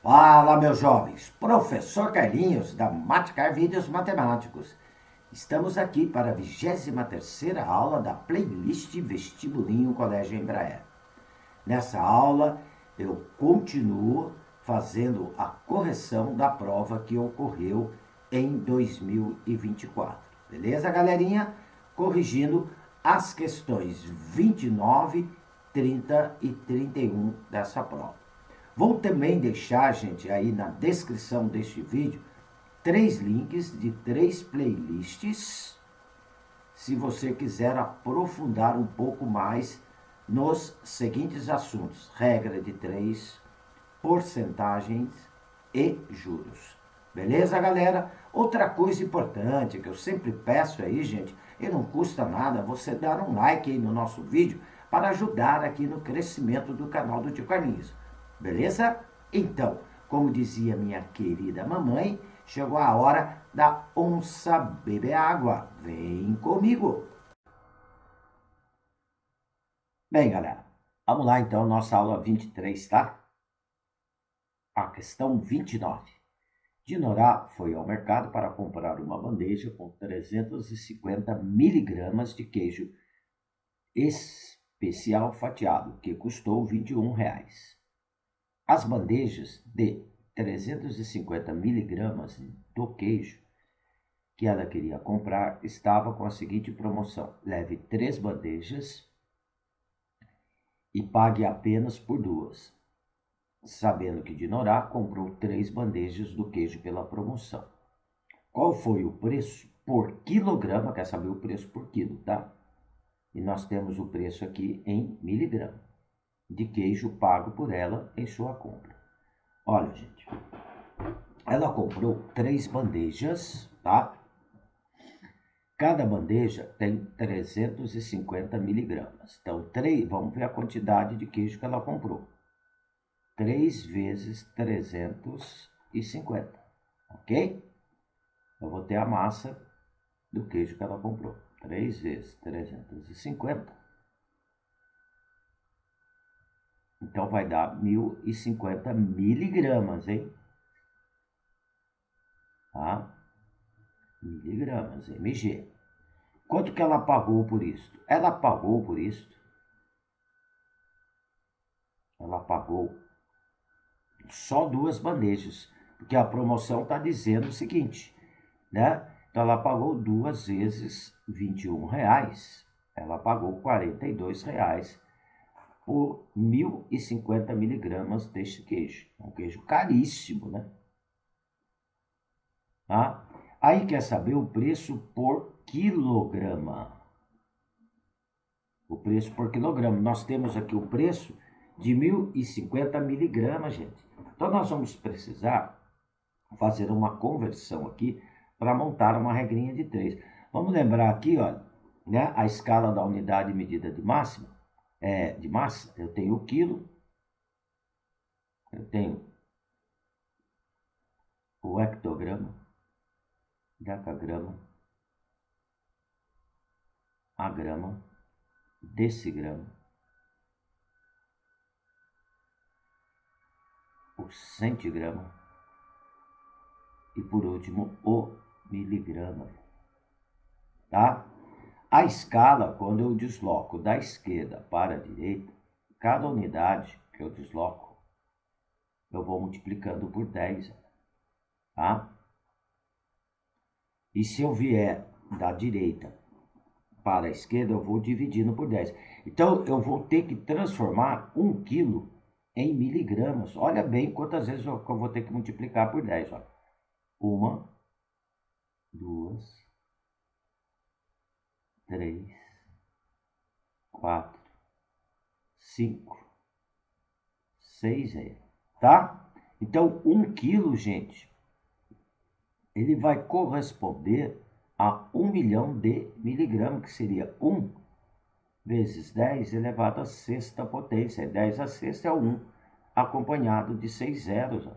Fala, meus jovens! Professor Carlinhos, da Matcar Vídeos Matemáticos. Estamos aqui para a 23ª aula da playlist Vestibulinho Colégio Embraer. Nessa aula, eu continuo fazendo a correção da prova que ocorreu em 2024. Beleza, galerinha? Corrigindo as questões 29, 30 e 31 dessa prova. Vou também deixar, gente, aí na descrição deste vídeo, 3 links de 3 playlists, se você quiser aprofundar um pouco mais nos seguintes assuntos: regra de 3, porcentagens e juros. Beleza, galera? Outra coisa importante que eu sempre peço aí, gente, e não custa nada você dar um like aí no nosso vídeo para ajudar aqui no crescimento do canal do Tio Carlinhos. Beleza? Então, como dizia minha querida mamãe, chegou a hora da onça beber água. Vem comigo! Bem, galera, vamos lá então, nossa aula 23, tá? A questão 29. Dinorá foi ao mercado para comprar uma bandeja com 350 miligramas de queijo especial fatiado, que custou R$ 21. As bandejas de 350 miligramas do queijo que ela queria comprar estava com a seguinte promoção: leve 3 bandejas e pague apenas por 2. Sabendo que Dinorá comprou 3 bandejas do queijo pela promoção. Qual foi o preço por quilograma? Quer saber o preço por quilo, tá? E nós temos o preço aqui em miligrama de queijo pago por ela em sua compra. Olha, gente, ela comprou 3 bandejas, tá? Cada bandeja tem 350 miligramas. Então, vamos ver a quantidade de queijo que ela comprou. 3 vezes 350, ok? Eu vou ter a massa do queijo que ela comprou. 3 vezes 350. Então, vai dar 1.050 miligramas, hein? Tá? Miligramas, mg. Quanto que ela pagou por isso? Ela pagou só 2 bandejas, porque a promoção está dizendo o seguinte, né? Então ela pagou 2 vezes R$ 21. Ela pagou R$ 42 por 1.050 miligramas deste queijo. É um queijo caríssimo, né? Tá? Aí quer saber o preço por quilograma. O preço por quilograma. Nós temos aqui o preço de 1.050 miligramas, gente. Então nós vamos precisar fazer uma conversão aqui para montar uma regrinha de 3. Vamos lembrar aqui, olha, né, a escala da unidade medida de máxima, de massa. Eu tenho o quilo, eu tenho o hectograma, decagrama, a grama, decigrama, o centigrama e, por último, o miligrama. Tá? A escala, quando eu desloco da esquerda para a direita, cada unidade que eu desloco, eu vou multiplicando por 10. Tá? E se eu vier da direita para a esquerda, eu vou dividindo por 10. Então, eu vou ter que transformar 1 quilo em miligramas. Olha bem quantas vezes eu vou ter que multiplicar por 10. Ó. 1, 2, 3, 4, 5, 6, tá? Então, 1 quilo, gente, ele vai corresponder a 1 milhão de miligramas, que seria 1 vezes 10 elevado à sexta potência. 10 à sexta é o 1, acompanhado de 6 zeros. Ó.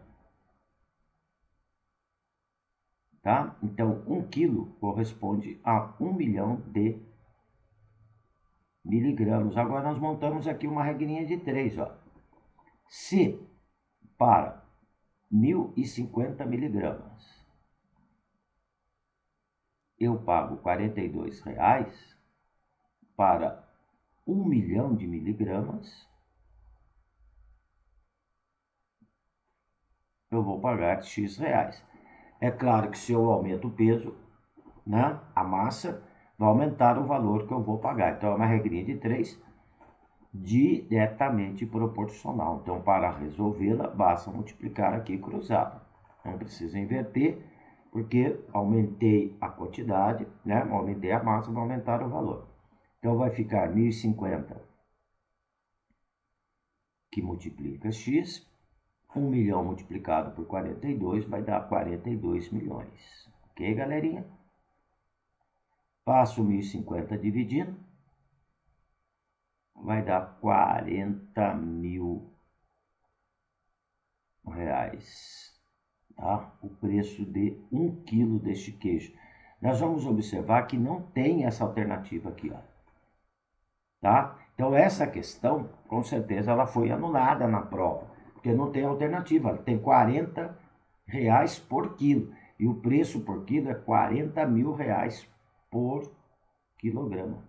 Tá? Então, 1 quilo corresponde a 1 milhão de miligramas. Agora, nós montamos aqui uma regrinha de 3. Ó. Se para 1.050 miligramas. Eu pago R$ 42 para 1 milhão de miligramas. Eu vou pagar X reais. É claro que se eu aumento o peso, né, a massa, vai aumentar o valor que eu vou pagar. Então, é uma regrinha de 3, diretamente proporcional. Então, para resolvê-la, basta multiplicar aqui cruzado. Não precisa inverter, porque aumentei a quantidade, né, aumentei a massa, vai aumentar o valor. Então, vai ficar 1.050, que multiplica X. 1 milhão multiplicado por 42 vai dar 42 milhões. Ok, galerinha? Passo 1.050 dividindo. Vai dar 40 mil reais. Tá? O preço de 1 quilo deste queijo. Nós vamos observar que não tem essa alternativa aqui, ó. Tá? Então, essa questão, com certeza, ela foi anulada na prova. Porque não tem alternativa, tem 40 reais por quilo. E o preço por quilo é 40 mil reais por quilograma.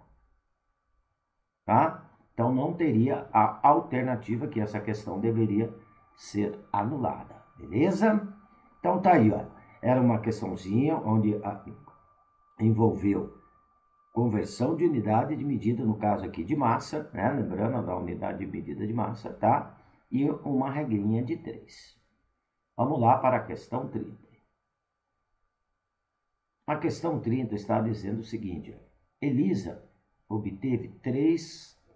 Tá? Então não teria a alternativa, que essa questão deveria ser anulada. Beleza? Então tá aí, ó. Era uma questãozinha onde envolveu conversão de unidade de medida, no caso aqui de massa, né? Lembrando da unidade de medida de massa, tá? E uma regrinha de 3. Vamos lá para a questão 30. A questão 30 está dizendo o seguinte: Elisa obteve R$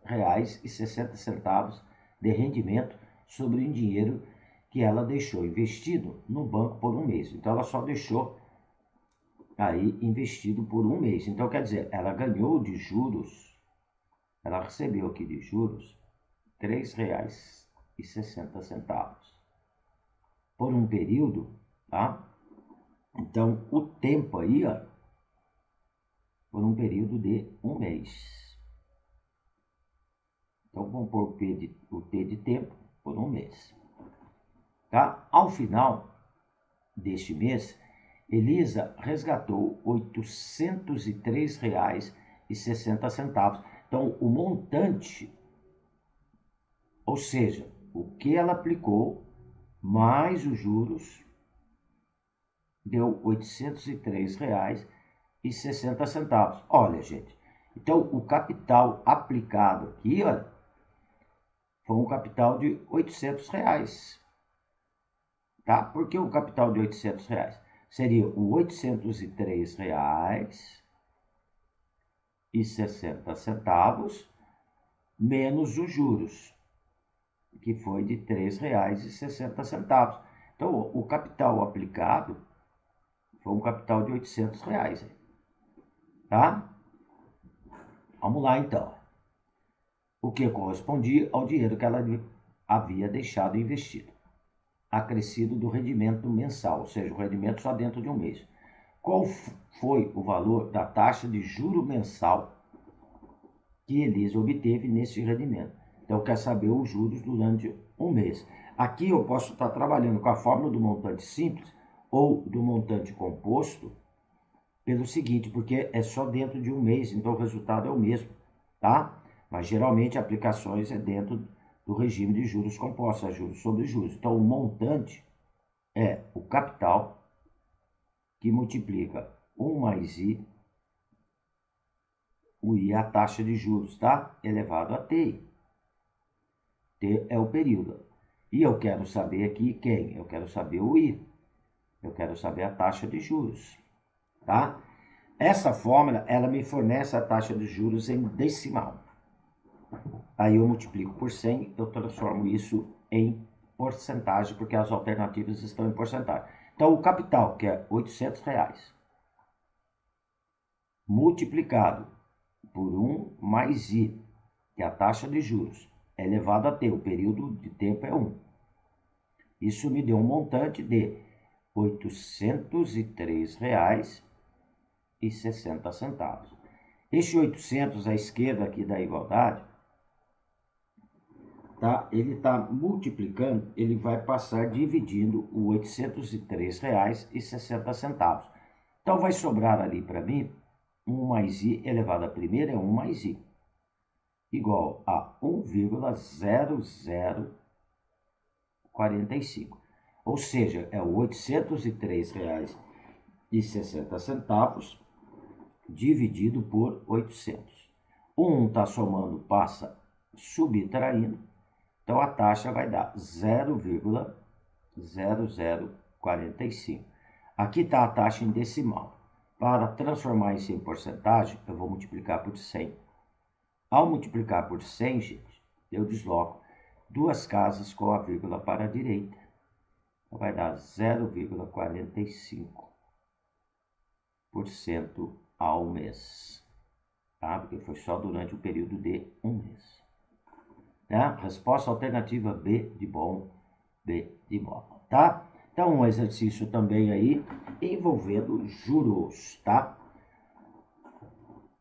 3,60 de rendimento sobre o dinheiro que ela deixou investido no banco por um mês. Então, ela só deixou aí investido por um mês. Então, quer dizer, ela ganhou de juros, ela recebeu aqui de juros R$ 3,60 por um período, tá? Então, o tempo aí, ó, por um período de um mês. Então, vamos pôr o T de tempo por um mês. Tá? Ao final deste mês, Elisa resgatou R$ 803,60. Então, o montante, ou seja, o que ela aplicou, mais os juros, deu R$ 803,60. Olha, gente, então o capital aplicado aqui, olha, foi um capital de R$ 800. Tá? Por que o capital de R$ 800? Seria o R$ 803,60 menos os juros, que foi de R$ 3,60. Então, o capital aplicado foi um capital de R$ 800. Tá? Vamos lá, então. O que correspondia ao dinheiro que ela havia deixado investido, acrescido do rendimento mensal, ou seja, o rendimento só dentro de um mês. Qual foi o valor da taxa de juro mensal que Elisa obteve nesse rendimento? Então, quer saber os juros durante um mês. Aqui eu posso estar trabalhando com a fórmula do montante simples ou do montante composto, pelo seguinte, porque é só dentro de um mês, então o resultado é o mesmo, tá? Mas geralmente aplicações é dentro do regime de juros compostos, juros sobre juros. Então, o montante é o capital que multiplica 1 mais I, o I é a taxa de juros, tá? Elevado a TI. T é o período. E eu quero saber aqui quem? Eu quero saber o I. Eu quero saber a taxa de juros, tá? Essa fórmula, ela me fornece a taxa de juros em decimal. Aí eu multiplico por 100, eu transformo isso em porcentagem, porque as alternativas estão em porcentagem. Então, o capital, que é R$ 800, multiplicado por 1 mais I, que é a taxa de juros, elevado a T, o período de tempo é 1. Isso me deu um montante de R$ 803,60. Este 800 à esquerda aqui da igualdade tá? Ele está multiplicando, ele vai passar dividindo o R$ 803,60. Então, vai sobrar ali para mim 1 mais i elevado à primeira é 1 mais i, igual a 1,0045. Ou seja, é o R$ 803,60 dividido por 800. O 1 está somando, passa subtraindo, então a taxa vai dar 0,0045. Aqui está a taxa em decimal. Para transformar isso em porcentagem, eu vou multiplicar por 100. Ao multiplicar por 100, gente, eu desloco duas casas com a vírgula para a direita. Então, vai dar 0,45% ao mês. Tá? Porque foi só durante o período de um mês. Tá? Resposta alternativa B de bom, B de bola. Tá? Então, um exercício também aí envolvendo juros, tá?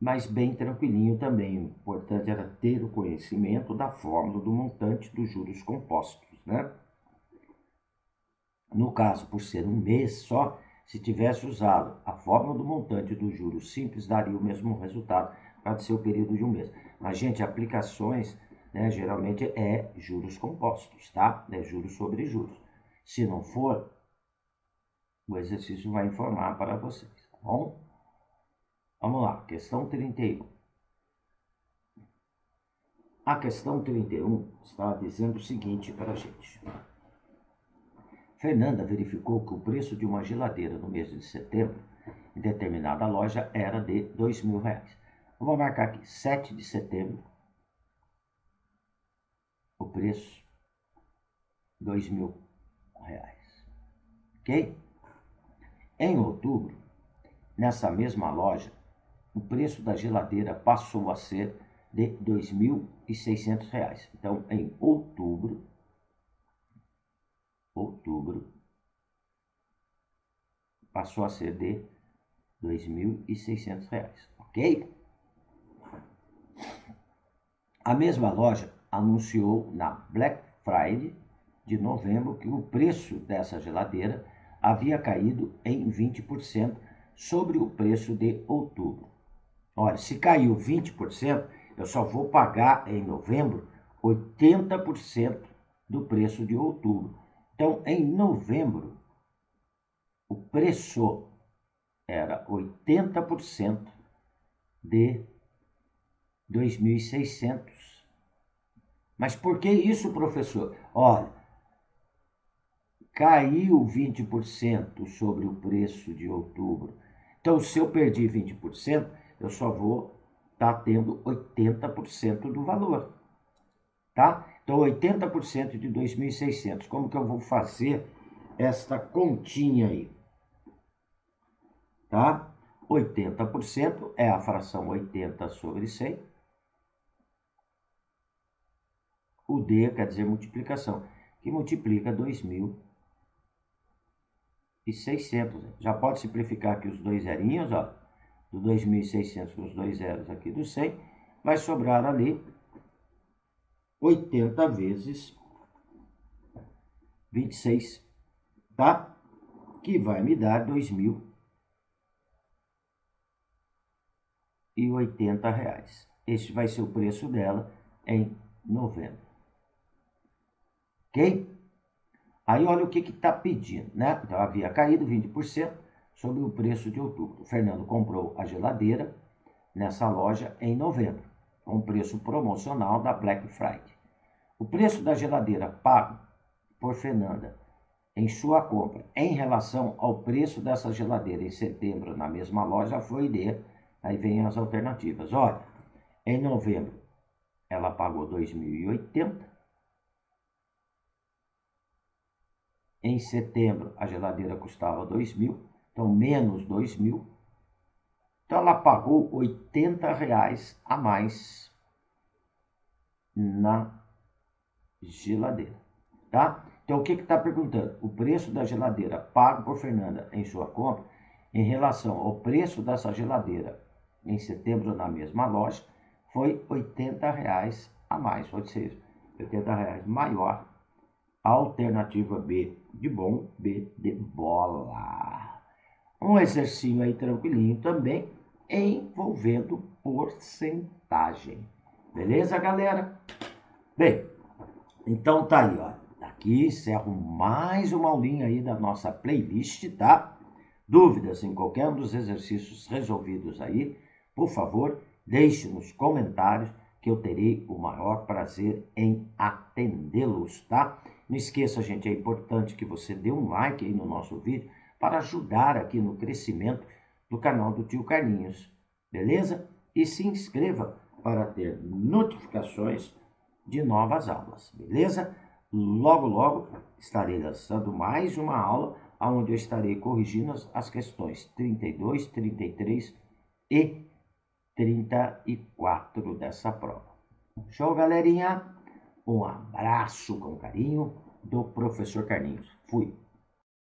Mas bem tranquilinho também. O importante era ter o conhecimento da fórmula do montante dos juros compostos, né? No caso, por ser um mês só, se tivesse usado a fórmula do montante dos juros simples, daria o mesmo resultado para ser o período de um mês. Mas, gente, aplicações, né, geralmente é juros compostos, tá? É juros sobre juros. Se não for, o exercício vai informar para vocês, tá bom? Vamos lá, questão 31. A questão 31 está dizendo o seguinte para a gente. Fernanda verificou que o preço de uma geladeira no mês de setembro, em determinada loja, era de R$ 2.000. Eu vou marcar aqui, 7 de setembro, o preço, R$ 2.000. Ok? Em outubro, nessa mesma loja, o preço da geladeira passou a ser de R$ 2.600. Então, em outubro, passou a ser de R$ 2.600, ok? A mesma loja anunciou na Black Friday de novembro que o preço dessa geladeira havia caído em 20% sobre o preço de outubro. Olha, se caiu 20%, eu só vou pagar em novembro 80% do preço de outubro. Então, em novembro, o preço era 80% de 2.600. Mas por que isso, professor? Olha, caiu 20% sobre o preço de outubro. Então, se eu perdi 20%, eu só vou estar tendo 80% do valor. Tá? Então, 80% de 2.600. Como que eu vou fazer esta continha aí? Tá? 80% é a fração 80 sobre 100. O D quer dizer multiplicação, que multiplica 2.600. Já pode simplificar aqui os dois zerinhos, ó, do 2.600 com os dois zeros aqui do 100, vai sobrar ali 80 vezes 26, tá? Que vai me dar R$ 2.080. Este vai ser o preço dela em novembro. Ok? Aí olha o que está pedindo, né? Então havia caído 20% sobre o preço de outubro. O Fernando comprou a geladeira nessa loja em novembro, com preço promocional da Black Friday. O preço da geladeira pago por Fernanda em sua compra em relação ao preço dessa geladeira em setembro na mesma loja foi de... Aí vem as alternativas. Olha, em novembro ela pagou 2.080. Em setembro a geladeira custava 2.000, então menos 2.000. Então ela pagou R$80 a mais na geladeira, tá? Então o que está perguntando? O preço da geladeira pago por Fernanda em sua compra em relação ao preço dessa geladeira em setembro na mesma loja foi R$80 a mais, ou seja, R$ 80 maior. Alternativa B de bom, B de bola. Um exercício aí tranquilinho também, envolvendo porcentagem. Beleza, galera? Bem, então tá aí, ó. Aqui encerro mais uma aulinha aí da nossa playlist, tá? Dúvidas em qualquer um dos exercícios resolvidos aí, por favor, deixe nos comentários que eu terei o maior prazer em atendê-los, tá? Não esqueça, gente, é importante que você dê um like aí no nosso vídeo para ajudar aqui no crescimento do canal do Tio Carlinhos, beleza? E se inscreva para ter notificações de novas aulas, beleza? Logo, logo estarei lançando mais uma aula onde eu estarei corrigindo as questões 32, 33 e 34 dessa prova. Show, galerinha? Um abraço com carinho do professor Carlinhos. Fui!